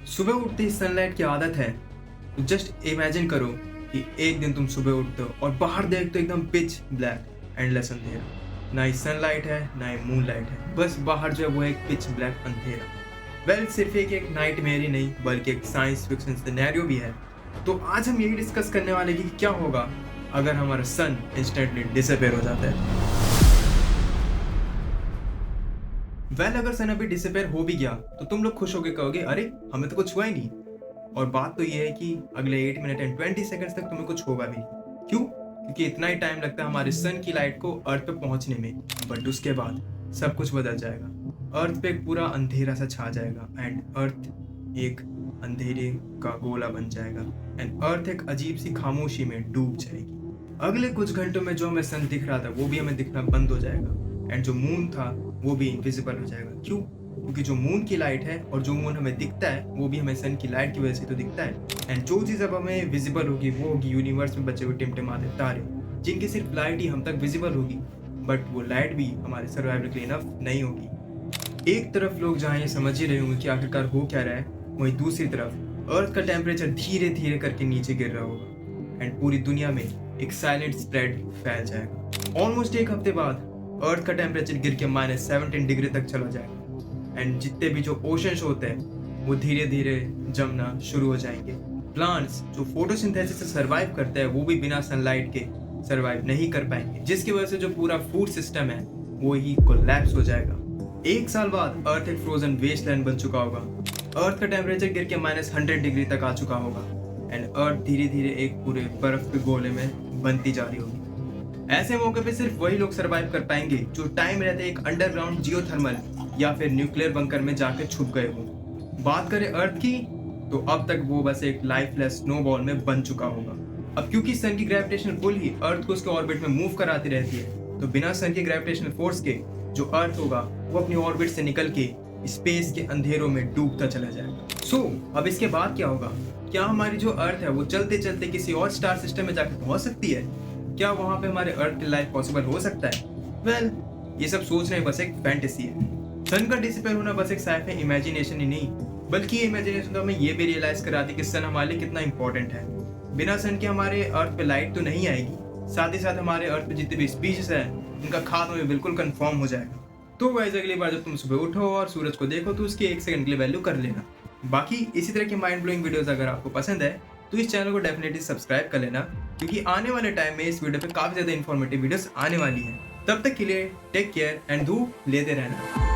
सुबह उठते ही सनलाइट की आदत है तो जस्ट इमेजिन करो कि एक दिन तुम सुबह उठते हो और बाहर देखते हो एकदम पिच ब्लैक एंडलेस अंधेरा। ना ही सनलाइट है ना ही मून लाइट है, बस बाहर जो है वो एक पिच ब्लैक अंधेरा। सिर्फ एक नाइट मेयर ही नहीं बल्कि एक साइंस फिक्शन सिनेरियो भी है। तो आज हम यही डिस्कस करने वाले कि क्या होगा अगर हमारा सन इंस्टेंटली डिसअपेयर हो जाता है। अगर सन अभी डिसअपेयर हो भी गया तो तुम लोग खुश होकर कहोगे अरे हमें तो कुछ हुआ ही नहीं। और बात तो ये है कि अगले 8 मिनट एंड 20 सेकंड्स तक तुम्हें कुछ होगा भी नहीं। क्यों? क्योंकि इतना ही टाइम लगता है हमारे सन की लाइट को अर्थ पे पहुंचने में। बट उसके बाद सब कुछ बदल जाएगा। अर्थ पे एक पूरा अंधेरा सा छा जाएगा एंड अर्थ एक अंधेरे का गोला बन जाएगा एंड अर्थ एक अजीब सी खामोशी में डूब जाएगी। अगले कुछ घंटों में जो हमें सन दिख रहा था वो भी हमें दिखना बंद हो जाएगा एंड जो मून था वो भी इनविजिबल हो जाएगा। क्यों? क्योंकि जो मून की लाइट है और जो मून हमें दिखता है वो भी हमें सन की लाइट की वजह से तो दिखता है। एंड जो चीज़ अब हमें विजिबल होगी वो होगी यूनिवर्स में बचे हुए टिमटिमाते तारे, जिनकी सिर्फ लाइट ही हम तक विजिबल होगी। बट वो लाइट भी हमारे सर्वाइवल के लिए इनफ नहीं होगी। एक तरफ लोग जहाँ ये समझ ही रहे होंगे कि आखिरकार हो क्या रहा है, वहीं दूसरी तरफ अर्थ का टेम्परेचर धीरे धीरे करके नीचे गिर रहा होगा एंड पूरी दुनिया में एक साइलेंट स्प्रेड फैल जाएगा। ऑलमोस्ट एक हफ्ते बाद अर्थ का टेम्परेचर गिर के -17 डिग्री तक चला जाएगा एंड जितने भी जो ओशंस होते हैं वो धीरे धीरे जमना शुरू हो जाएंगे। प्लांट्स जो फोटोसिंथेसिस से सरवाइव करते हैं वो भी बिना सनलाइट के सरवाइव नहीं कर पाएंगे, जिसकी वजह से जो पूरा फूड सिस्टम है वो ही कोलैप्स हो जाएगा। एक साल बाद अर्थ एक फ्रोजन वेस्टलैंड बन चुका होगा। अर्थ का टेम्परेचर गिर के -100 डिग्री तक आ चुका होगा एंड अर्थ धीरे धीरे एक पूरे बर्फ के गोले में बनती जा रही होगी। ऐसे मौके पे सिर्फ वही लोग सरवाइव कर पाएंगे जो टाइम रहते एक अंडरग्राउंड जियोथर्मल या फिर न्यूक्लियर बंकर में जाकर छुप गए हो। बात करें अर्थ की तो अब तक वो बस एक लाइफलेस स्नोबॉल में बन चुका होगा। अब क्योंकि सन की ग्रेविटेशनल पुल ही अर्थ को उसके ऑर्बिट में मूव कराती रहती है, तो बिना सन के ग्रेविटेशनल फोर्स के जो अर्थ होगा वो अपनी ऑर्बिट से निकल के स्पेस के अंधेरों में डूबता चला जाएगा। अब इसके बाद क्या होगा? क्या हमारी जो अर्थ है वो चलते चलते किसी और स्टार सिस्टम में जाकर पहुंच सकती है? क्या वहां पे हमारे अर्थ की लाइफ पॉसिबल हो सकता है? ये सब सोचना ही बस एक फैंटेसी है। सन का डिसअपेयर होना बस एक साइफाई इमेजिनेशन ही नहीं बल्कि ये इमेजिनेशन तो हमें ये भी रियलाइज कराती कि सन हमारे लिए कितना इंपॉर्टेंट है। बिना सन के हमारे अर्थ पे लाइट तो नहीं आएगी, साथ ही साथ हमारे अर्थ पे जितने भी स्पीशीज है उनका खात्मा भी बिल्कुल कंफर्म हो जाएगा। तो गाइस अगली बार जब तुम सुबह उठो और सूरज को देखो तो उसकी 1 सेकंड के लिए वैल्यू कर लेना। बाकी इसी तरह की माइंड ब्लोइंग वीडियोस अगर आपको पसंद है तो इस चैनल को डेफिनेटली सब्सक्राइब कर लेना, क्योंकि आने वाले टाइम में इस वीडियो पे काफी ज्यादा इन्फॉर्मेटिव वीडियोस आने वाली हैं। तब तक के लिए टेक केयर एंड धूप लेते रहना।